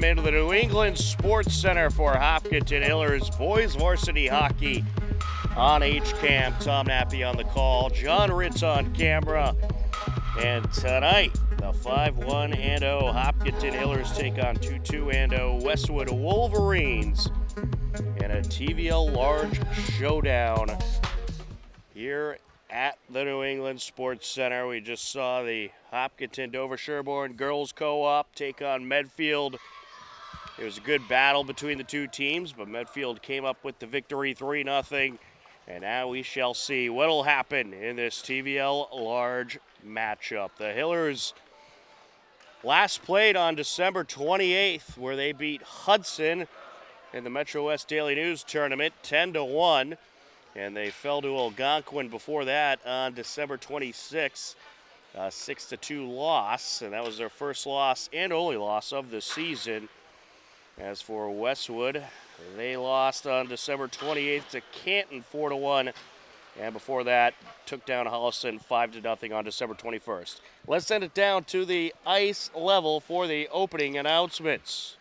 Into the New England Sports Center for Hopkinton Hillers Boys Varsity Hockey on HCAM. Tom Nappy on the call, John Ritz on camera, and tonight the 5-1-0 Hopkinton Hillers take on 2-2-0 Westwood Wolverines in a TVL Large showdown here at the New England Sports Center. We just saw the Hopkinton Dover Sherborne Girls Co-op take on Medfield. It was a good battle between the two teams, but Medfield came up with the victory 3-0. And now we shall see what will happen in this TVL Large matchup. The Hillers last played on December 28th, where they beat Hudson in the Metro West Daily News Tournament 10-1. And they fell to Algonquin before that on December 26th, a 6-2 loss. And that was their first loss and only loss of the season. As for Westwood, they lost on December 28th to Canton 4-1, and before that, took down Holliston 5-0 on December 21st. Let's send it down to the ice level for the opening announcements.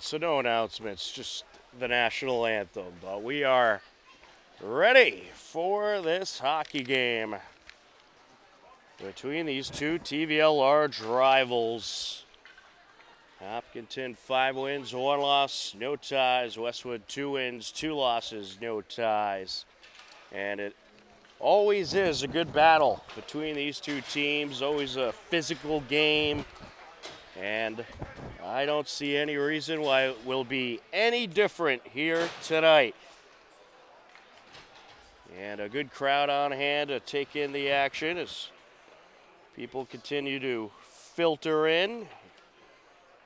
So no announcements, just the national anthem. But we are ready for this hockey game between these two TVL Large rivals. Hopkinton 5 wins, 1 loss, no ties. Westwood 2 wins, 2 losses, no ties. And it always is a good battle between these two teams, always a physical game. And I don't see any reason why it will be any different here tonight. And a good crowd on hand to take in the action as people continue to filter in.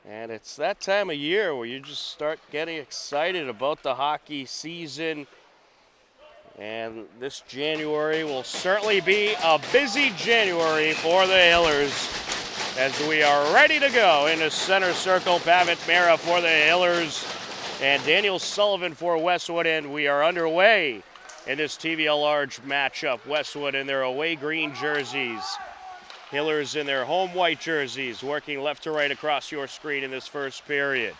And it's that time of year where you just start getting excited about the hockey season. And this January will certainly be a busy January for the Hillers, as we are ready to go into center circle. Pavitt Mara for the Hillers and Daniel Sullivan for Westwood, and we are underway in this TVL Large matchup. Westwood in their away green jerseys, Hillers in their home white jerseys, working left to right across your screen in this first period.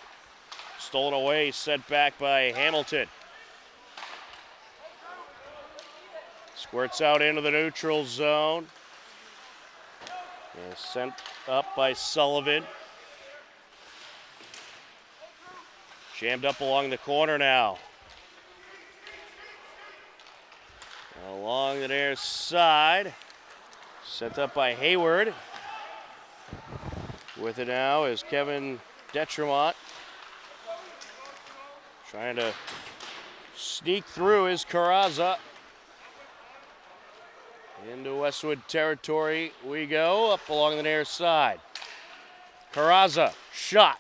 Stolen away, set back by Hamilton. Squirts out into the neutral zone. And sent up by Sullivan. Jammed up along the corner now. Along the near side. Sent up by Hayward. With it now is Kevin Detremont. Trying to sneak through is Carrazza. Into Westwood territory we go, up along the near side. Carrazza, shot,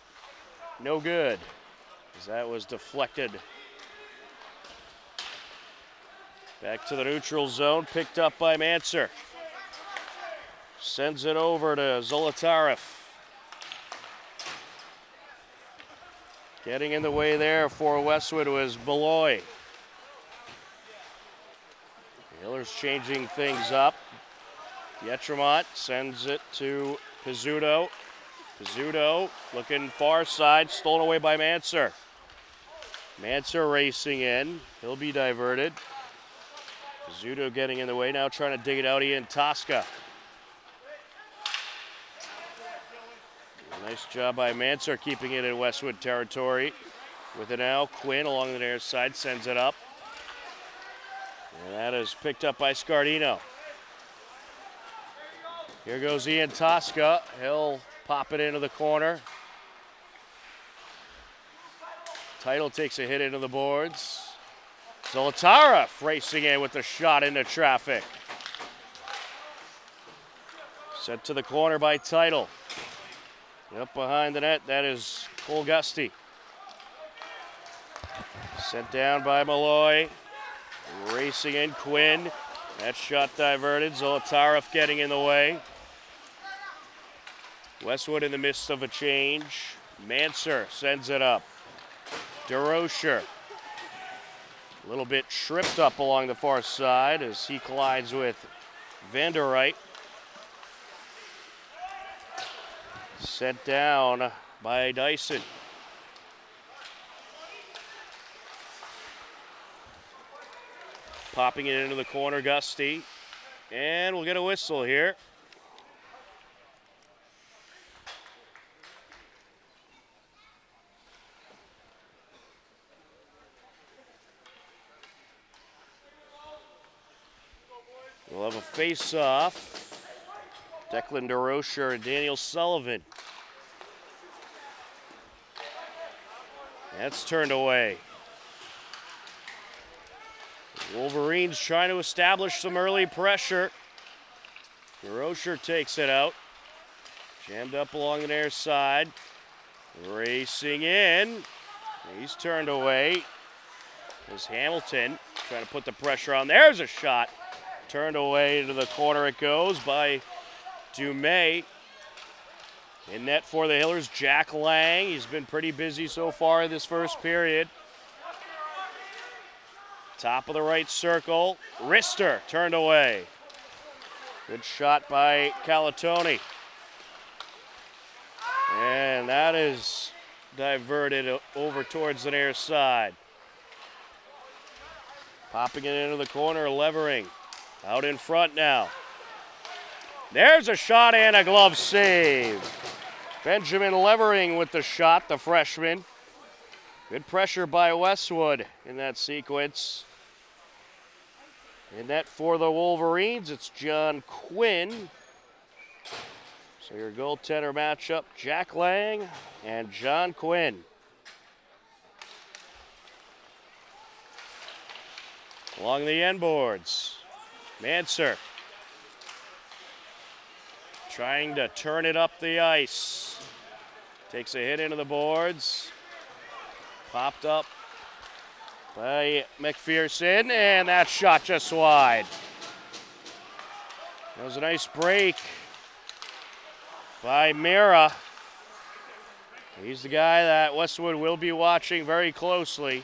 no good, as that was deflected. Back to the neutral zone, picked up by Manser. Sends it over to Zolotarev. Getting in the way there for Westwood was Beloy. Hiller's changing things up. Pietremont sends it to Pizzuto. Pizzuto looking far side, stolen away by Manser. Manser racing in. He'll be diverted. Pizzuto getting in the way, now trying to dig it out. Ian Tosca. Nice job by Manser keeping it in Westwood territory. With it now, Quinn along the near side sends it up. And that is picked up by Scardino. Here goes Ian Tosca. He'll pop it into the corner. Title takes a hit into the boards. Zolotarev racing in with the shot into traffic. Sent to the corner by Title. Up behind the net, that is Cole Gusty. Sent down by Malloy. Racing in Quinn. That shot diverted. Zolotarev getting in the way. Westwood in the midst of a change. Manser sends it up. DeRocher. A little bit tripped up along the far side as he collides with Vanderreit. Sent down by Dyson. Popping it into the corner, Gusty. And we'll get a whistle here. We'll have a face-off. Declan DeRocher and Daniel Sullivan. That's turned away. Wolverines trying to establish some early pressure. DeRocher takes it out. Jammed up along the near side. Racing in. He's turned away. There's Hamilton trying to put the pressure on. There's a shot. Turned away to the corner it goes by Dumais. In net for the Hillers, Jack Lang. He's been pretty busy so far in this first period. Top of the right circle. Rister turned away. Good shot by Calatoni. And that is diverted over towards the near side. Popping it into the corner, Levering. Out in front now. There's a shot and a glove save. Benjamin Levering with the shot, the freshman. Good pressure by Westwood in that sequence. In net for the Wolverines, it's John Quinn. So your goaltender matchup, Jack Lang and John Quinn. Along the end boards, Manser trying to turn it up the ice. Takes a hit into the boards. Popped up by McPherson, and that shot just wide. That was a nice break by Mira. He's the guy that Westwood will be watching very closely.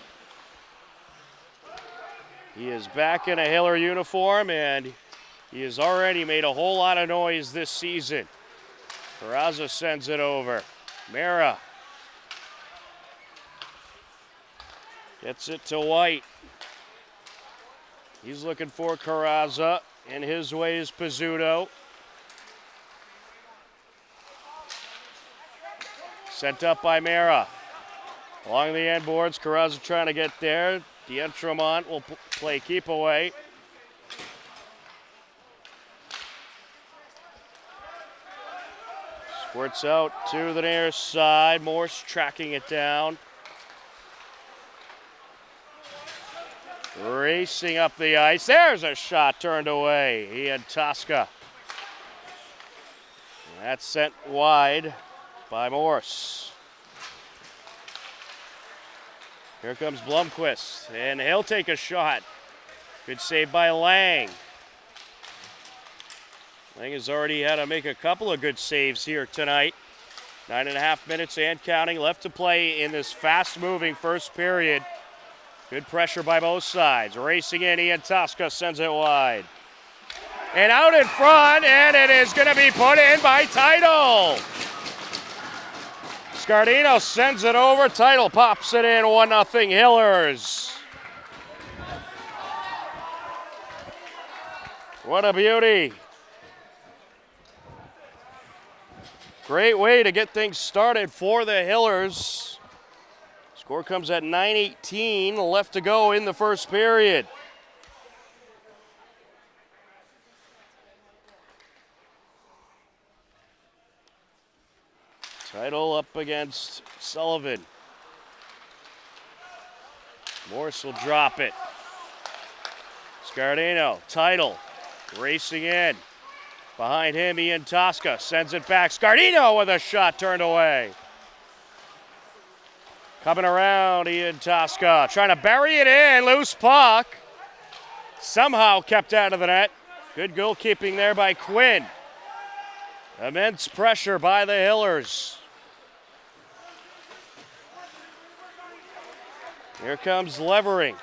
He is back in a Hiller uniform, and he has already made a whole lot of noise this season. Carrazza sends it over. Mira gets it to White. He's looking for Carrazza. In his way is Pizzuto. Sent up by Mira. Along the end boards, Carrazza trying to get there. Dientremont will play keep away. Squirts out to the near side. Morse tracking it down. Racing up the ice. There's a shot turned away. He had Tosca. That's sent wide by Morse. Here comes Blomqvist, and he'll take a shot. Good save by Lang. Lang has already had to make a couple of good saves here tonight. 9.5 minutes and counting left to play in this fast-moving first period. Good pressure by both sides. Racing in, Ian Tosca sends it wide. And out in front, and it is going to be put in by Title. Scardino sends it over. Title pops it in, 1-0 Hillers. What a beauty. Great way to get things started for the Hillers. Score comes at 9:18 left to go in the first period. Title up against Sullivan. Morse will drop it. Scardino, Title, racing in. Behind him, Ian Tosca sends it back. Scardino with a shot turned away. Coming around, Ian Tosca trying to bury it in. Loose puck. Somehow kept out of the net. Good goalkeeping there by Quinn. Immense pressure by the Hillers. Here comes Levering.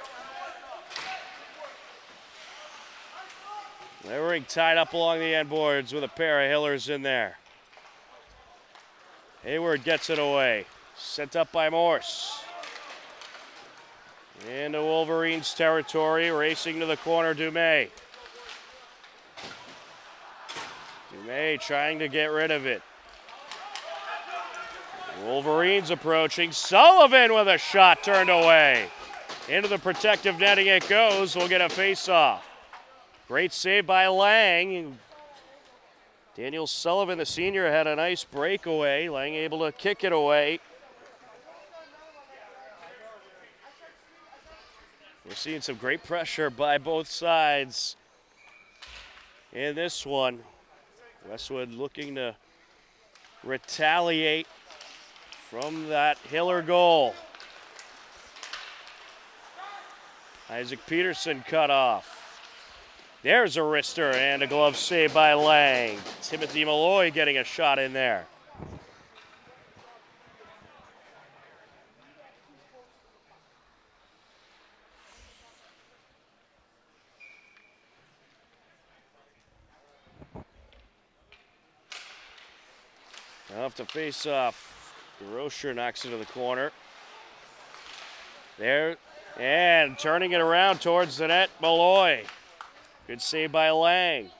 Levering tied up along the end boards with a pair of Hillers in there. Hayward gets it away. Sent up by Morse. Into Wolverines territory, racing to the corner, Dumais. Dumais trying to get rid of it. Wolverines approaching. Sullivan with a shot turned away. Into the protective netting it goes. We'll get a face-off. Great save by Lang. Daniel Sullivan, the senior, had a nice breakaway. Lang able to kick it away. We're seeing some great pressure by both sides in this one. Westwood looking to retaliate from that Hiller goal. Isaac Peterson cut off. There's a wrister and a glove save by Lang. Timothy Malloy getting a shot in there. Off to face off. Rocher knocks into the corner. There, and turning it around towards the net, Malloy. Good save by Lang.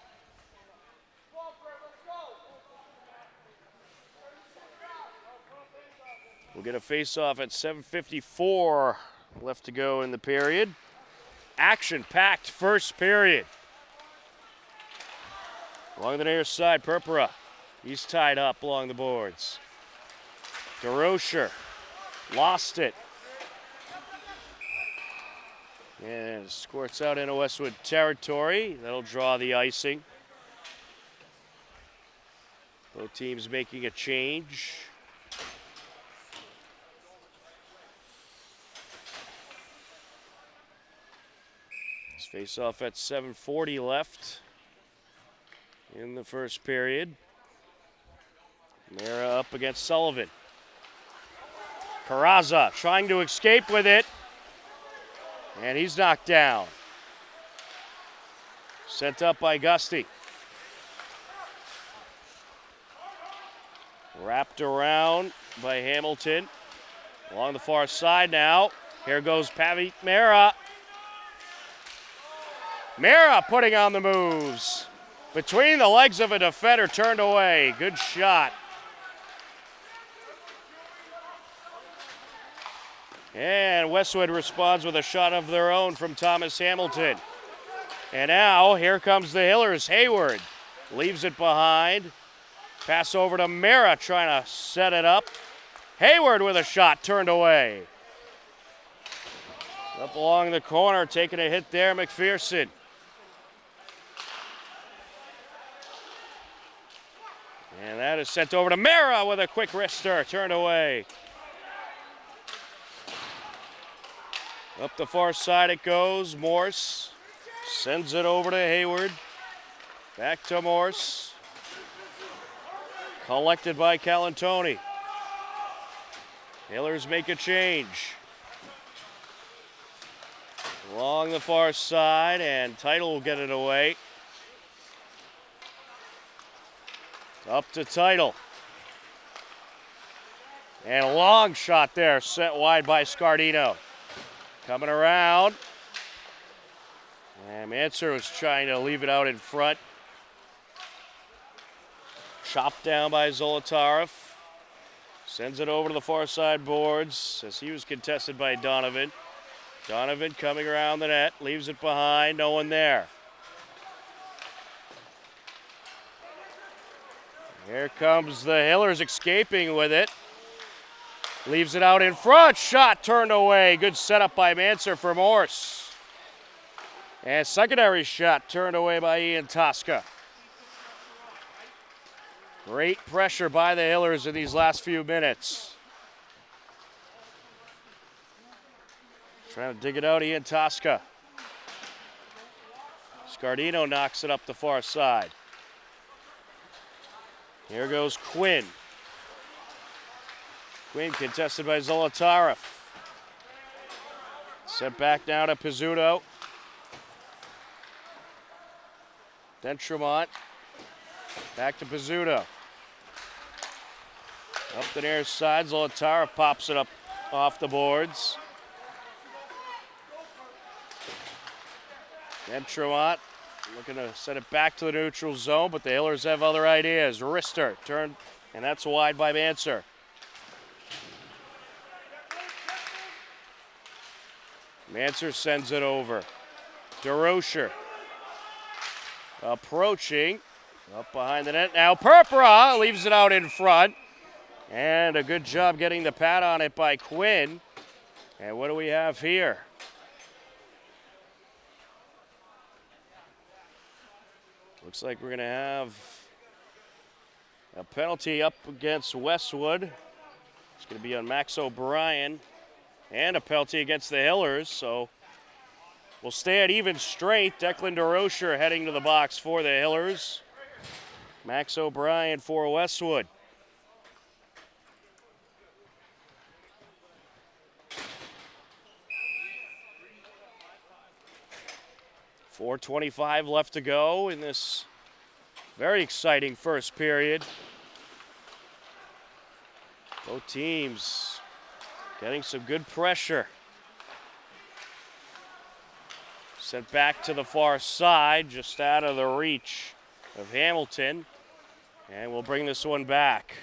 We'll get a face-off at 7:54 left to go in the period. Action-packed first period. Along the near side, Purpura. He's tied up along the boards. DeRocher lost it. And squirts out into Westwood territory. That'll draw the icing. Both teams making a change. Let's face off at 7:40 left in the first period. Mara up against Sullivan. Carrazza trying to escape with it. And he's knocked down. Sent up by Gusty. Wrapped around by Hamilton. Along the far side now. Here goes Pavi Mara. Mara putting on the moves. Between the legs of a defender, turned away. Good shot. And Westwood responds with a shot of their own from Thomas Hamilton. And now here comes the Hillers. Hayward leaves it behind. Pass over to Mara trying to set it up. Hayward with a shot turned away. Up along the corner, taking a hit there, McPherson. And that is sent over to Mara with a quick wrister, turned away. Up the far side it goes. Morse sends it over to Hayward. Back to Morse. Collected by Calantoni. Hillers make a change. Along the far side, and Title will get it away. Up to Title. And a long shot there, set wide by Scardino. Coming around. And Manser was trying to leave it out in front. Chopped down by Zolotarev. Sends it over to the far side boards as he was contested by Donovan. Donovan coming around the net, leaves it behind, no one there. Here comes the Hillers escaping with it. Leaves it out in front, shot turned away. Good setup by Manser for Morse. And secondary shot turned away by Ian Tosca. Great pressure by the Hillers in these last few minutes. Trying to dig it out, Ian Tosca. Scardino knocks it up the far side. Here goes Quinn. Quinn contested by Zolotarev. Sent back now to Pizzuto. Then Tremont. Back to Pizzuto. Up the near side, Zolotarev pops it up off the boards. Then Tremont looking to send it back to the neutral zone, but the Hillers have other ideas. Rister turned, and that's wide by Manser. Manser sends it over. DeRocher approaching. Up behind the net now. Purpura leaves it out in front. And a good job getting the pad on it by Quinn. And what do we have here? Looks like we're going to have a penalty up against Westwood. It's going to be on Max O'Brien. And a penalty against the Hillers. So we'll stay at even strength. Declan DeRocher heading to the box for the Hillers. Max O'Brien for Westwood. .425 left to go in this very exciting first period. Both teams getting some good pressure. Sent back to the far side, just out of the reach of Hamilton. And we'll bring this one back.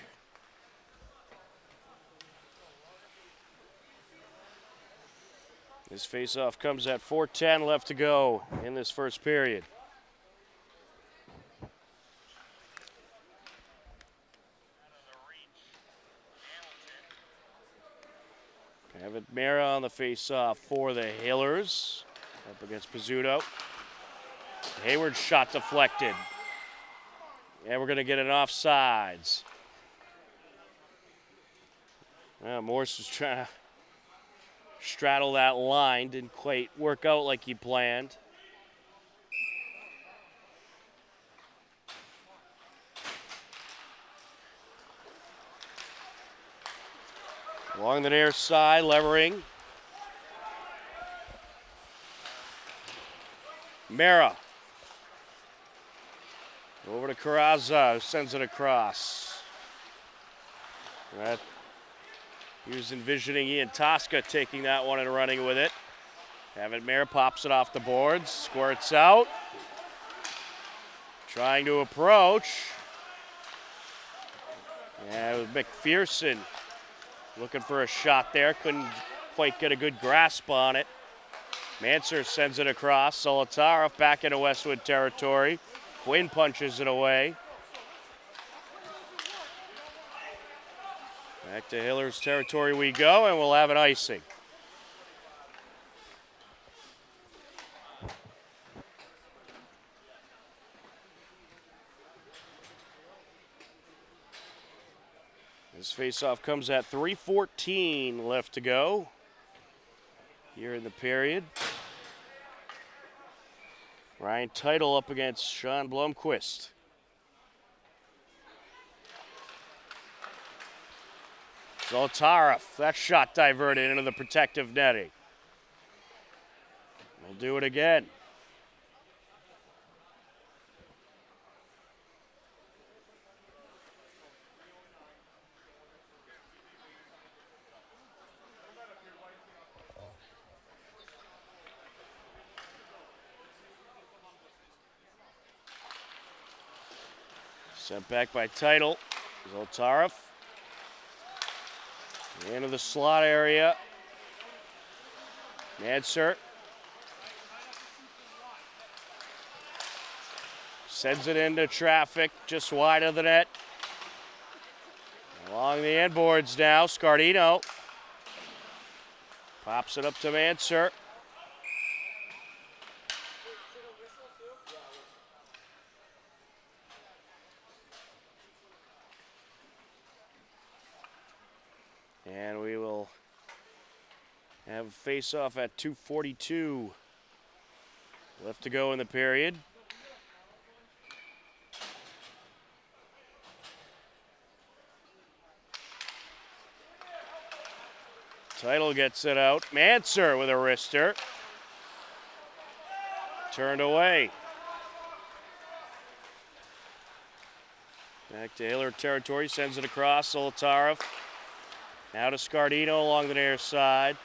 This faceoff comes at 4:10 left to go in this first period. Evan Mera on the faceoff for the Hillers. Up against Pizzuto. Hayward's shot deflected. And we're going to get an offsides. Morse was trying to straddle that line. Didn't quite work out like he planned. Along the near side, levering. Mera. Over to Carrazza, who sends it across. He was envisioning Ian Tosca taking that one and running with it. Evan Mera pops it off the boards, squirts out. Trying to approach. Yeah, it was McPherson looking for a shot there. Couldn't quite get a good grasp on it. Manser sends it across. Zolotarev back into Westwood territory. Quinn punches it away. Back to Hillers territory we go, and we'll have an icing. This faceoff comes at 3:14 left to go here in the period. Ryan Title up against Sean Blomquist. Zolotarev, that shot diverted into the protective netting. We'll do it again. Sent back by Title. Zolotarev. Into the slot area. Mansert. Sends it into traffic, just wide of the net. Along the end boards now, Scardino. Pops it up to Mansert. And we will have a face-off at 2:42 left to go in the period. Title gets it out. Manser with a wrister. Turned away. Back to Hiller territory, sends it across. Zolotarev. Now to Scardino along the near side.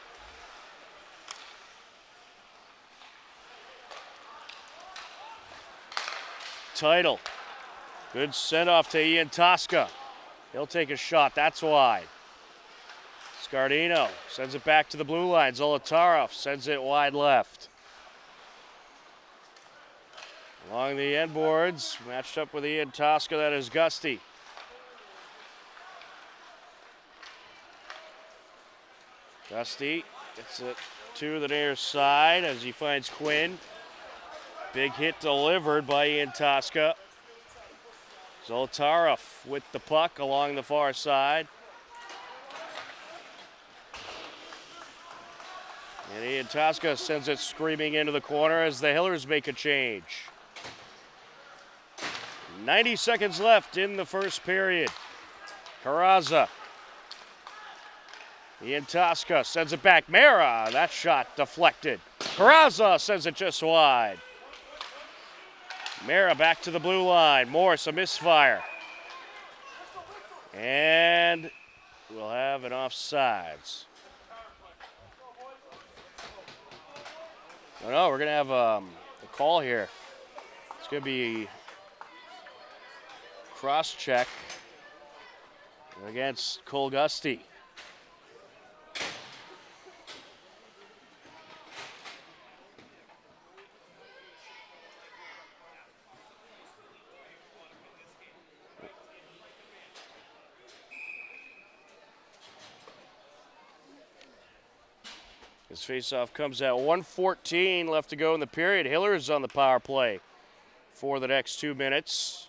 Title. Good send-off to Ian Tosca. He'll take a shot. That's wide. Scardino sends it back to the blue line. Zolotarev sends it wide left. Along the end boards, matched up with Ian Tosca, that is Gusty. Gusty gets it to the near side as he finds Quinn. Big hit delivered by Ian Tosca. Zolotarev with the puck along the far side. And Ian Tosca sends it screaming into the corner as the Hillers make a change. 90 seconds left in the first period. Carrazza. Ian Tosca sends it back. Mera, that shot deflected. Carrazza sends it just wide. Mera back to the blue line. Morse, a misfire. And we'll have an offsides. Oh no, we're going to have a call here. It's going to be cross-check against Cole Gusty. This faceoff comes at 1:14 left to go in the period. Hillers on the power play for the next 2 minutes.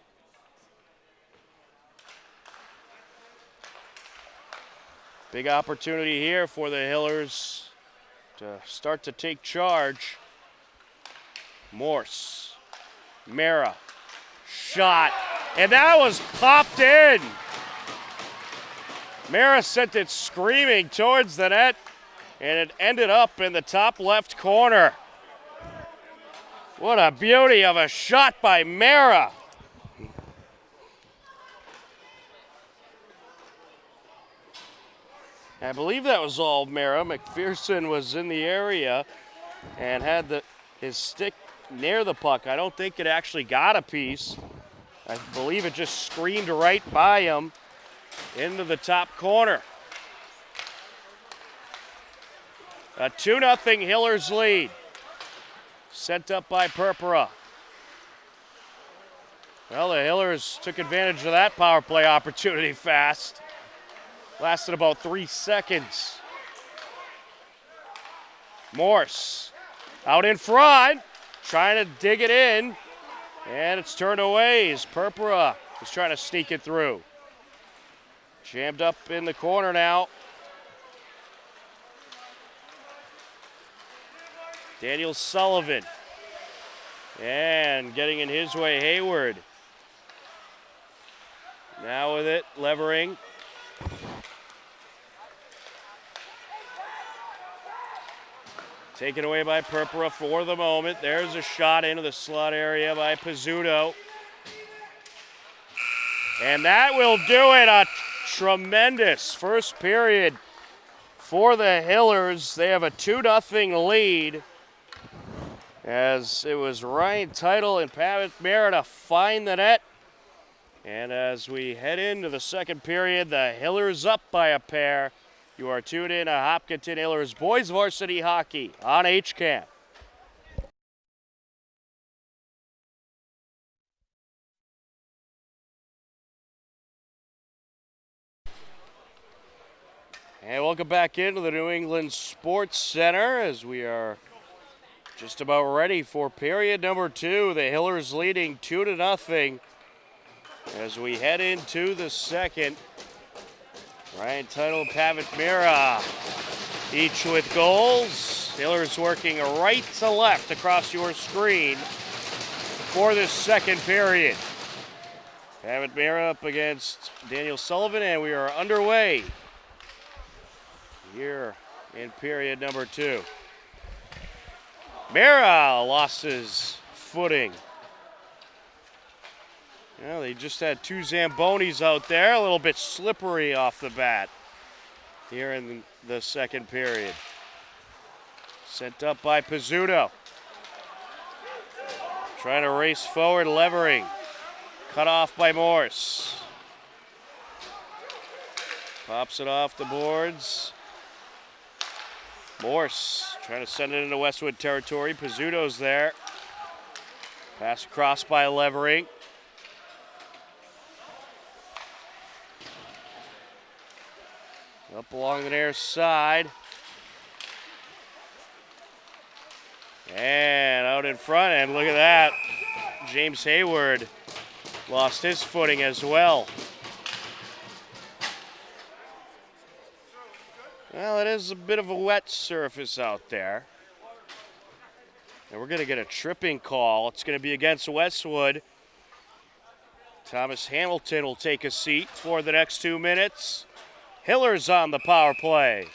Big opportunity here for the Hillers to start to take charge. Morse, Mera, shot, and that was popped in. Mera sent it screaming towards the net, and it ended up in the top left corner. What a beauty of a shot by Mera. I believe that was all Mera. McPherson was in the area and had his stick near the puck. I don't think it actually got a piece. I believe it just screamed right by him into the top corner. A 2-0 Hillers lead. Sent up by Purpura. Well, the Hillers took advantage of that power play opportunity fast. Lasted about 3 seconds. Morse out in front, trying to dig it in, and it's turned away as Purpura is trying to sneak it through. Jammed up in the corner now. Daniel Sullivan. And getting in his way, Hayward. Now with it, Levering. Taken away by Purpura for the moment. There's a shot into the slot area by Pizzuto. And that will do it. A tremendous first period for the Hillers. They have a 2-0 lead, as it was Ryan Teitel and Pavitt Mera to find the net. And as we head into the second period, the Hillers up by a pair. You are tuned in to Hopkinton Hillers Boys Varsity Hockey on HCAM. And welcome back into the New England Sports Center as we are just about ready for period number 2. The Hillers leading 2-0 as we head into the second. Ryan Teitel, Pavitt Mera, each with goals. Hillers working right to left across your screen for this second period. Pavitt Mera up against Daniel Sullivan, and we are underway here in period number 2. Mera lost his footing. Well, they just had 2 Zambonis out there, a little bit slippery off the bat here in the second period. Sent up by Pizzuto. Trying to race forward, Levering. Cut off by Morse. Pops it off the boards. Morse trying to send it into Westwood territory. Pizzuto's there. Pass across by Levering. Up along the near side. And out in front, and look at that. James Hayward lost his footing as well. Well, it is a bit of a wet surface out there. And we're going to get a tripping call. It's going to be against Westwood. Thomas Hamilton will take a seat for the next 2 minutes. Hillers on the power play.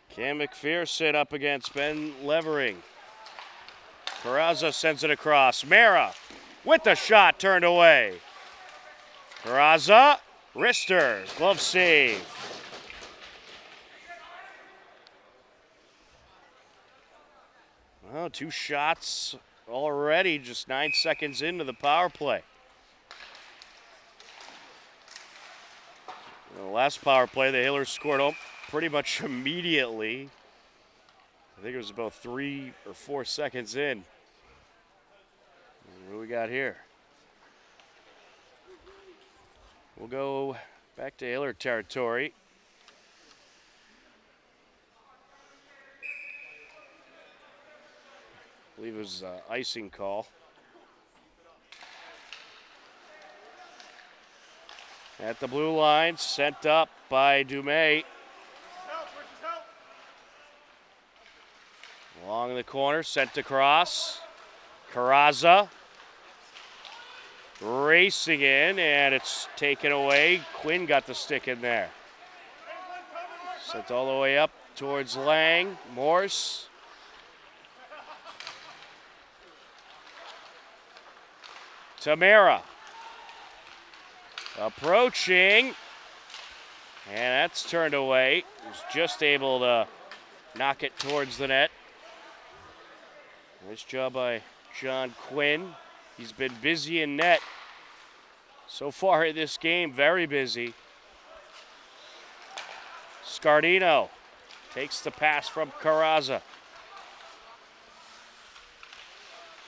Cam McPherson up against Ben Levering. Carrazza sends it across. Mera with the shot turned away. Carrazza, wrister, glove save. Well, 2 shots already, just 9 seconds into the power play. The last power play, the Hillers scored pretty much immediately. I think it was about 3 or 4 seconds in. What do we got here? We'll go back to Hiller territory. I believe it was an icing call. At the blue line, sent up by Dumais. Along the corner, sent across. Carrazza racing in, and it's taken away. Quinn got the stick in there. Sent all the way up towards Lang. Morse. Tamara approaching, and that's turned away. Was just able to knock it towards the net. Nice job by John Quinn. He's been busy in net so far in this game, very busy. Scardino takes the pass from Carrazza.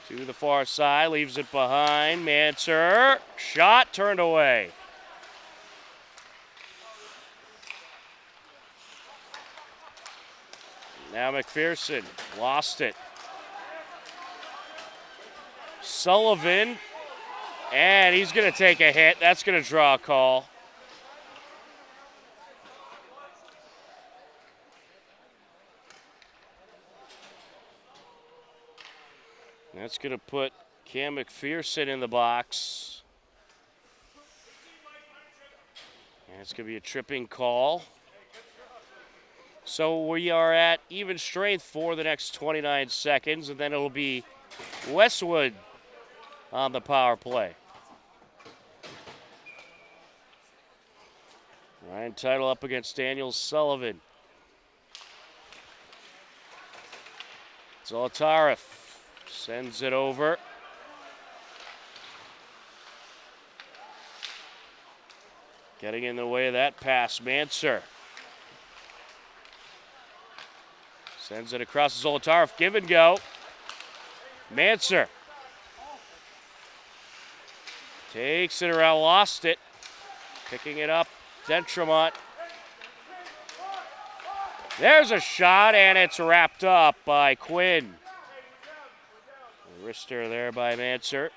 To the far side, leaves it behind. Manser, shot turned away. Now McPherson lost it. Sullivan, and he's going to take a hit. That's going to draw a call. That's going to put Cam McPherson in the box. And it's going to be a tripping call. So we are at even strength for the next 29 seconds, and then it'll be Westwood on the power play. Ryan Title up against Daniel Sullivan. Zolotarev sends it over. Getting in the way of that pass, Manser. Sends it across to Zolotarev. Give and go. Manser. Takes it around, lost it. Picking it up, Dentremont. There's a shot, and it's wrapped up by Quinn. Wrister there by Manser.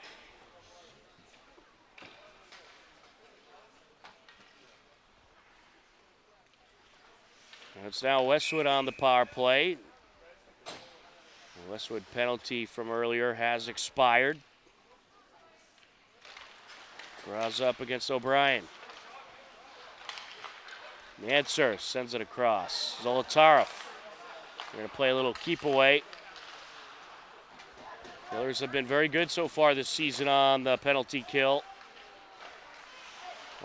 And it's now Westwood on the power play. The Westwood penalty from earlier has expired. Draws up against O'Brien. Manser sends it across. Zolotarev. We're going to play a little keep away. The Oilers have been very good so far this season on the penalty kill.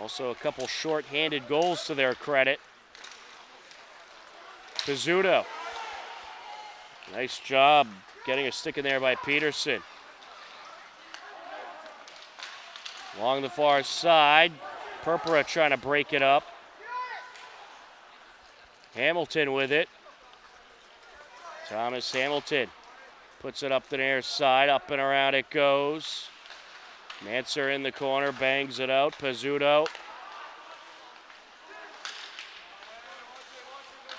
Also a couple short-handed goals to their credit. Pizzuto. Nice job getting a stick in there by Peterson. Along the far side, Purpura trying to break it up. Hamilton with it. Thomas Hamilton puts it up the near side, up and around it goes. Manser in the corner, bangs it out. Pizzuto.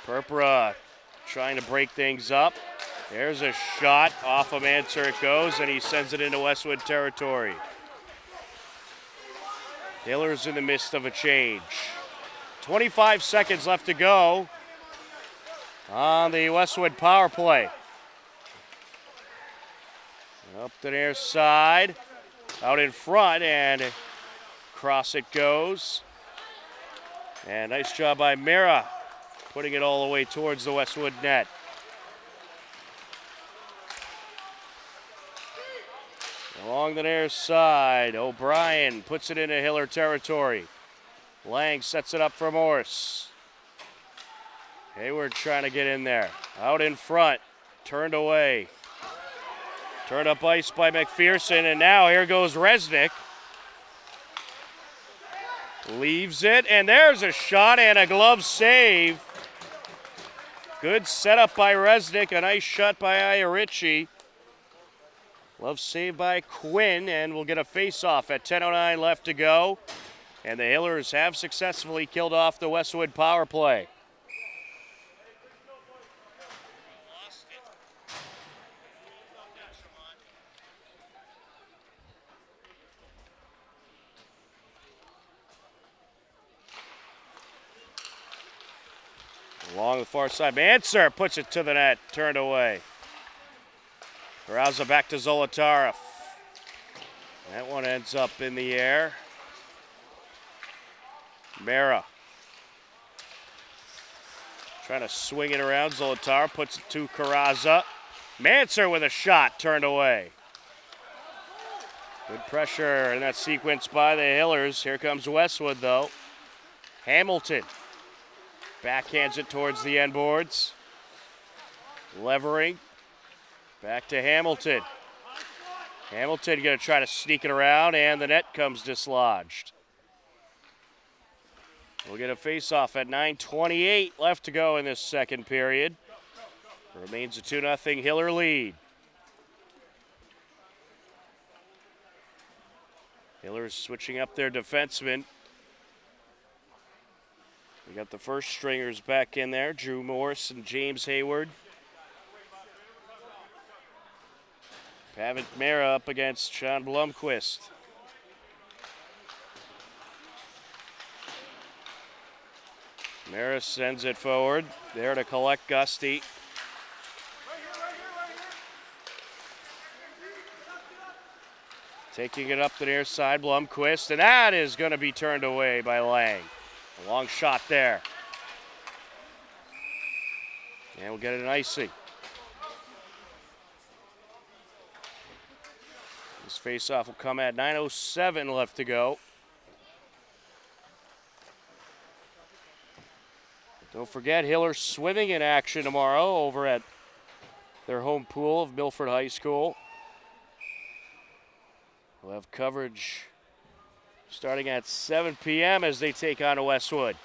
Purpura trying to break things up. There's a shot off of Manser, it goes, and he sends it into Westwood territory. Taylor's in the midst of a change. 25 seconds left to go on the Westwood power play. Up the near side, out in front, and across it goes. And nice job by Mira, putting it all the way towards the Westwood net. Along the near side, O'Brien puts it into Hiller territory. Lang sets it up for Morse. Hayward trying to get in there. Out in front, turned away. Turned up ice by McPherson, and now here goes Resnick. Leaves it, and there's a shot and a glove save. Good setup by Resnick, a nice shot by Iarici. Glove saved by Quinn, and we'll get a face-off at 10:09 left to go. And the Hillers have successfully killed off the Westwood power play. Along the far side, Manser puts it to the net, turned away. Carazza back to Zolotarev. That one ends up in the air. Mera trying to swing it around. Zolotarev puts it to Carazza. Manser with a shot, turned away. Good pressure in that sequence by the Hillers. Here comes Westwood, though. Hamilton backhands it towards the end boards. Levering. Back to Hamilton. Hamilton going to try to sneak it around, and the net comes dislodged. We'll get a face-off at 9:28 left to go in this second period. Remains a 2-0 Hiller lead. Hillers switching up their defensemen. We got the first stringers back in there, Drew Morse and James Hayward. Pavitt Mera up against Sean Blomqvist. Mera sends it forward. There to collect Gusty. Taking it up the near side, Blomqvist, and that is going to be turned away by Lang. A long shot there. And we'll get an icing. This faceoff will come at 9:07 left to go. Don't forget, Hiller swimming in action tomorrow over at their home pool of Milford High School. We'll have coverage starting at 7 p.m. as they take on Westwood.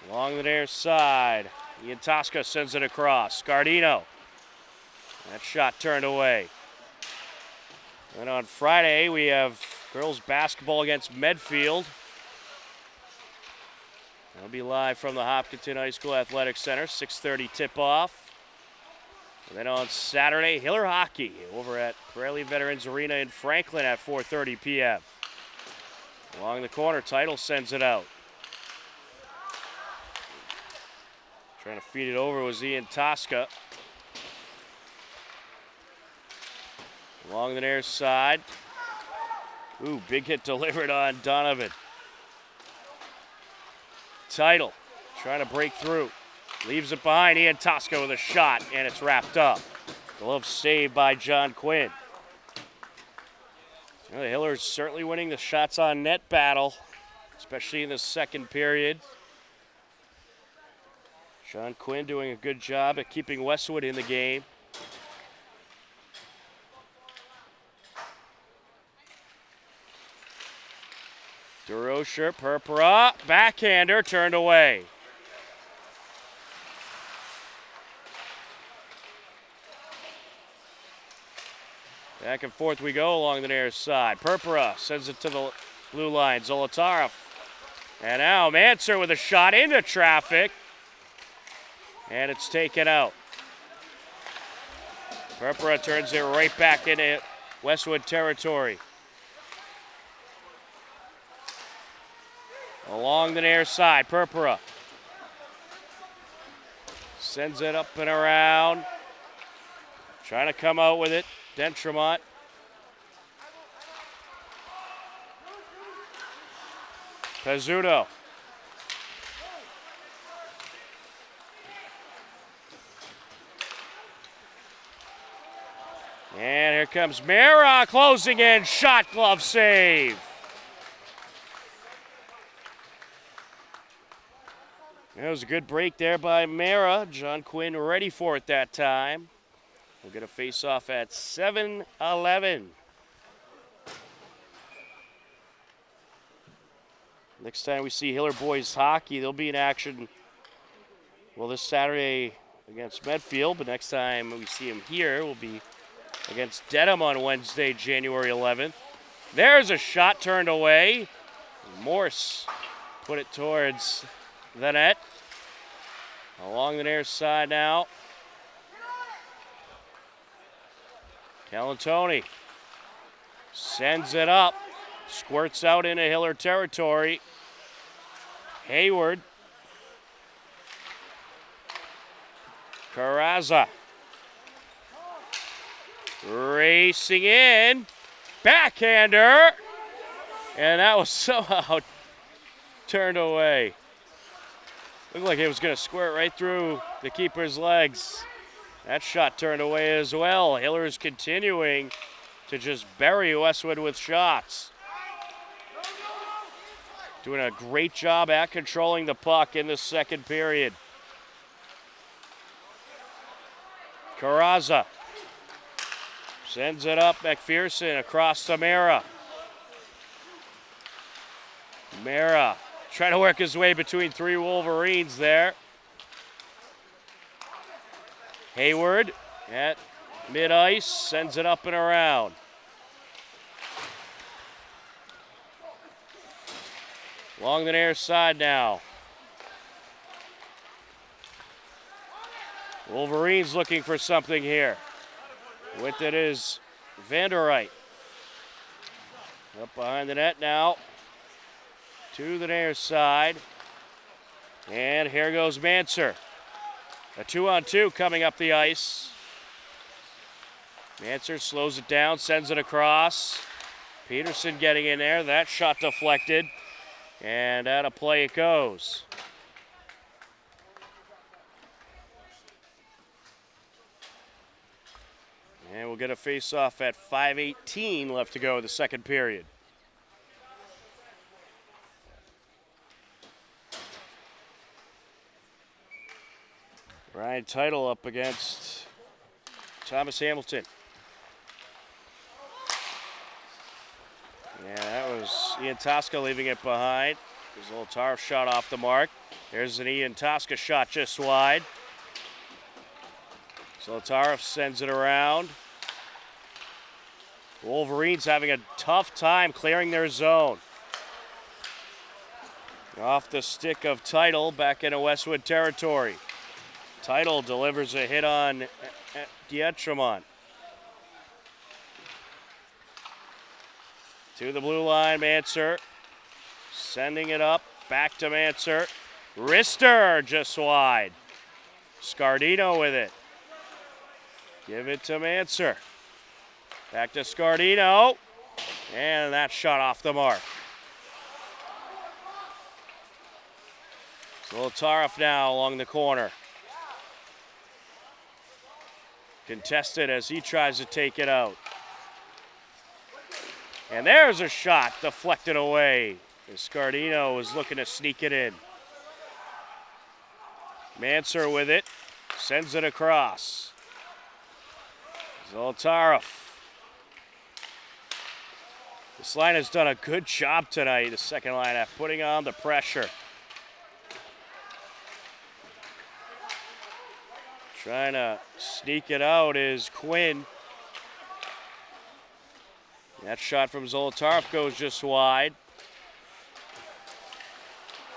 Along the near side, Ian Tosca sends it across. Scardino. That shot turned away. And on Friday, we have girls basketball against Medfield. That'll be live from the Hopkinton High School Athletic Center, 6:30 tip-off. And then on Saturday, Hiller hockey over at Pirelli Veterans Arena in Franklin at 4:30 p.m. Along the corner, Title sends it out. Trying to feed it over was Ian Tosca. Along the near side. Ooh, big hit delivered on Donovan. Title trying to break through. Leaves it behind. Ian Tosca with a shot, and it's wrapped up. Glove saved by John Quinn. Well, the Hillers certainly winning the shots on net battle, especially in the second period. John Quinn doing a good job at keeping Westwood in the game. DeRocher, Purpura, backhander turned away. Back and forth we go along the near side. Purpura sends it to the blue line. Zolotarov. And now Manser with a shot into traffic. And it's taken out. Purpura turns it right back into Westwood territory. Along the near side, Purpura sends it up and around. Trying to come out with it, Dentremont. Pezzuto. And here comes Mara closing in, shot, glove save. That was a good break there by Mara. John Quinn ready for it that time. We'll get a face-off at 7:11. Next time we see Hiller boys hockey, they'll be in action, well, this Saturday against Medfield, but next time we see them here will be against Dedham on Wednesday, January 11th. There's a shot turned away. Morse put it towards the net. Along the near side now. Calantoni sends it up. Squirts out into Hiller territory. Hayward. Carrazza. Racing in. Backhander. And that was somehow turned away. Looked like it was going to squirt right through the keeper's legs. That shot turned away as well. Hiller's continuing to just bury Westwood with shots. Doing a great job at controlling the puck in the second period. Carrazza sends it up. McPherson across to Mara. Mara trying to work his way between three Wolverines there. Hayward at mid-ice, sends it up and around. Along the near side now. Wolverines looking for something here. With it is Vanderwright. Up behind the net now. To the near side. And here goes Manser. A 2-on-2 coming up the ice. Manser slows it down, sends it across. Peterson getting in there. That shot deflected. And out of play it goes. And we'll get a face-off at 5:18 left to go in the second period. Ryan Title up against Thomas Hamilton. Yeah, that was Ian Tosca leaving it behind. Zolotarov shot off the mark. There's an Ian Tosca shot just wide. Zolotarov sends it around. Wolverines having a tough time clearing their zone. Off the stick of Title back into Westwood territory. Title delivers a hit on Dietremont. To the blue line, Manser. Sending it up, back to Manser. Rister just wide. Scardino with it. Give it to Manser. Back to Scardino. And that shot off the mark. Zolotarov now along the corner. Contested as he tries to take it out. And there's a shot deflected away. Scardino is looking to sneak it in. Manser with it. Sends it across. Zolotarov. This line has done a good job tonight, the second line, at putting on the pressure. Trying to sneak it out is Quinn. That shot from Zolotarov goes just wide.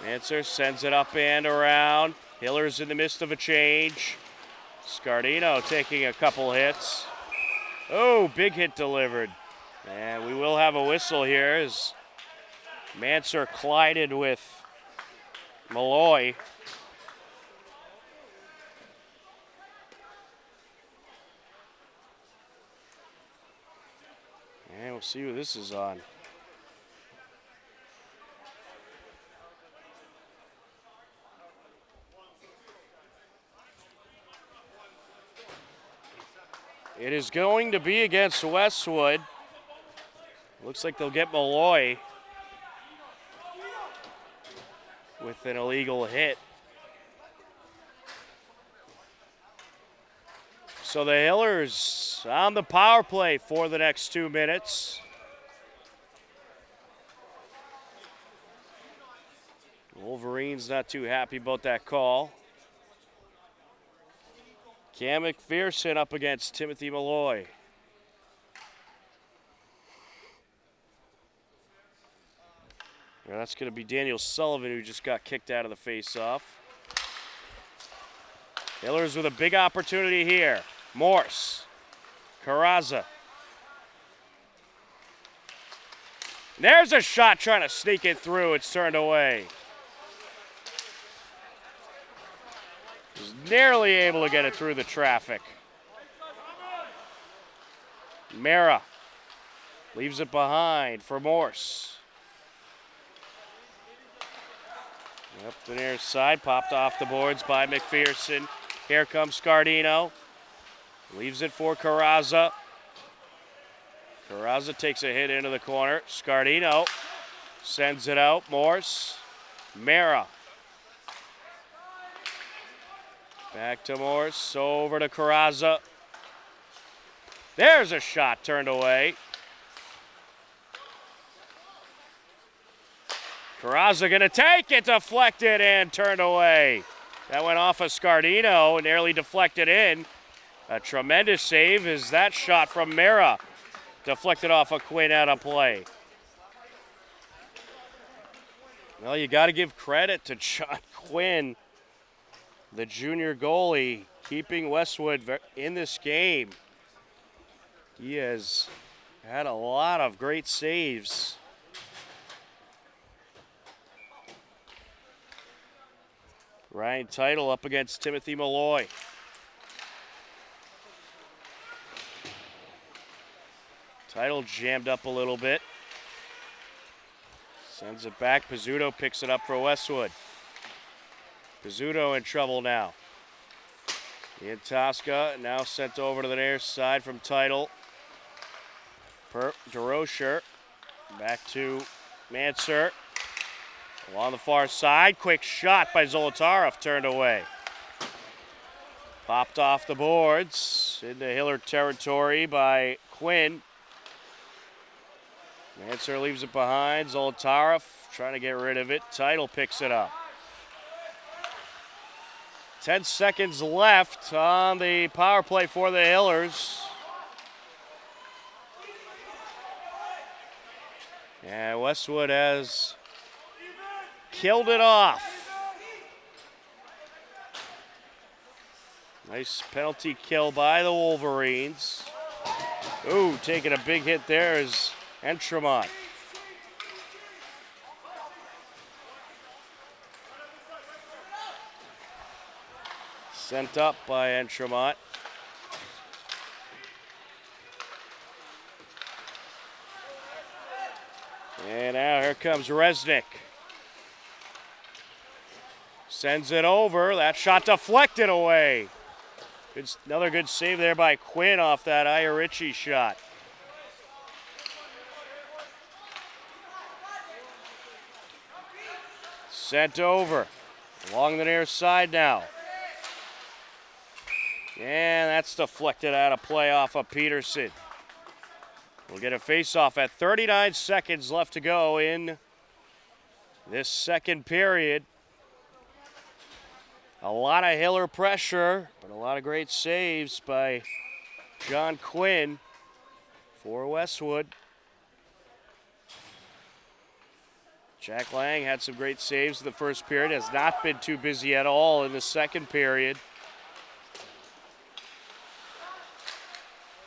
Manser sends it up and around. Hiller's in the midst of a change. Scardino taking a couple hits. Oh, big hit delivered. And we will have a whistle here as Manser collided with Malloy. And we'll see what this is on. It is going to be against Westwood. Looks like they'll get Malloy with an illegal hit. So the Hillers on the power play for the next 2 minutes. Wolverines not too happy about that call. Cam McPherson up against Timothy Malloy. Now that's going to be Daniel Sullivan, who just got kicked out of the face-off. Hillers with a big opportunity here. Morse. Carrazza. There's a shot trying to sneak it through. It's turned away. Was nearly able to get it through the traffic. Mara leaves it behind for Morse. Up the near side, popped off the boards by McPherson. Here comes Scardino. Leaves it for Carrazza. Carrazza takes a hit into the corner. Scardino sends it out. Morse. Mara. Back to Morse. Over to Carrazza. There's a shot turned away. Carrazza going to take it, deflected and turned away. That went off of Scardino and nearly deflected in. A tremendous save is that shot from Mara. Deflected off of Quinn out of play. Well, you got to give credit to John Quinn, the junior goalie, keeping Westwood in this game. He has had a lot of great saves. Ryan Title up against Timothy Malloy. Title jammed up a little bit. Sends it back. Pizzuto picks it up for Westwood. Pizzuto in trouble now. In Tosca, now sent over to the near side from Title. DeRocher. Back to Manser. Along the far side. Quick shot by Zolotarev, turned away. Popped off the boards into Hiller territory by Quinn. Manser leaves it behind. Zolotarev trying to get rid of it. Title picks it up. 10 seconds left on the power play for the Hillers. And Westwood has killed it off. Nice penalty kill by the Wolverines. Ooh, taking a big hit there is Entremont. Sent up by Entremont. And now here comes Resnick. Sends it over. That shot deflected away. Another good save there by Quinn off that Iorici shot. Sent over. Along the near side now. And that's deflected out of play off of Peterson. We'll get a face-off at 39 seconds left to go in this second period. A lot of Hiller pressure, but a lot of great saves by John Quinn for Westwood. Jack Lang had some great saves in the first period, has not been too busy at all in the second period.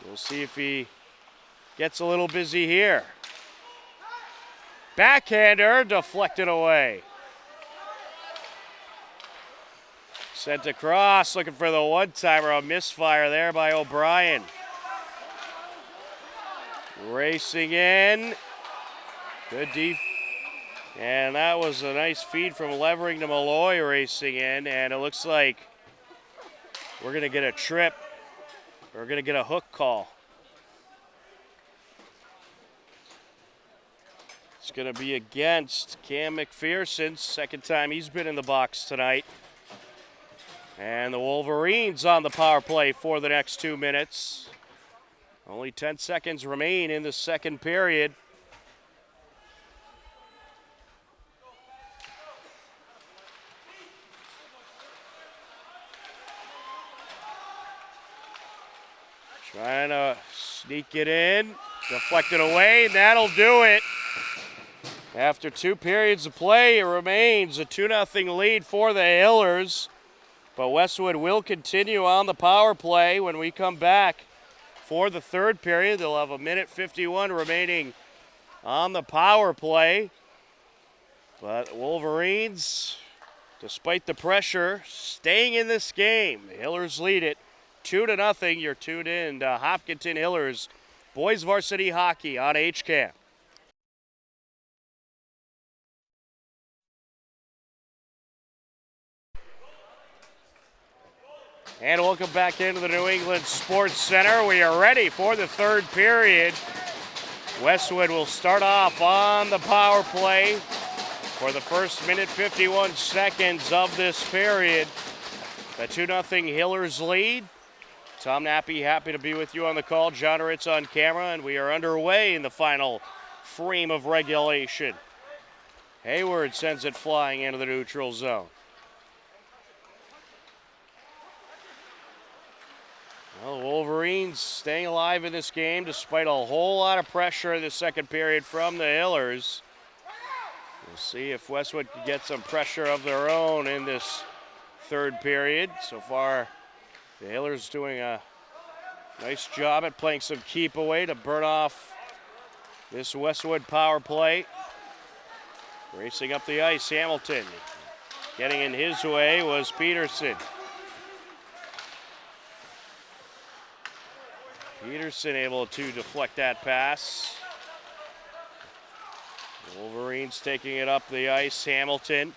We'll see if he gets a little busy here. Backhander deflected away. Sent across, looking for the one-timer. A misfire there by O'Brien. Racing in. Good deep. And that was a nice feed from Levering to Malloy racing in. And it looks like we're going to get a trip. We're going to get a hook call. It's going to be against Cam McPherson. Second time he's been in the box tonight. And the Wolverines on the power play for the next 2 minutes. Only 10 seconds remain in the second period. Trying to sneak it in, deflected away, and that'll do it. After 2 periods of play, it remains a 2-0 lead for the Hillers. But Westwood will continue on the power play when we come back for the third period. They'll have 1:51 remaining on the power play. But Wolverines, despite the pressure, staying in this game. The Hillers lead it 2-0. You're tuned in to Hopkinton Hillers Boys Varsity Hockey on HCAM. And welcome back into the New England Sports Center. We are ready for the third period. Westwood will start off on the power play for the first 1:51 of this period. The 2-0 Hillers lead. Tom Nappy happy to be with you on the call. John Ritz on camera, and we are underway in the final frame of regulation. Hayward sends it flying into the neutral zone. Well, the Wolverines staying alive in this game despite a whole lot of pressure in the second period from the Hillers. We'll see if Westwood can get some pressure of their own in this third period. So far, the Hillers doing a nice job at playing some keep away to burn off this Westwood power play. Racing up the ice, Hamilton. Getting in his way was Peterson. Peterson able to deflect that pass. Wolverines taking it up the ice. Hamilton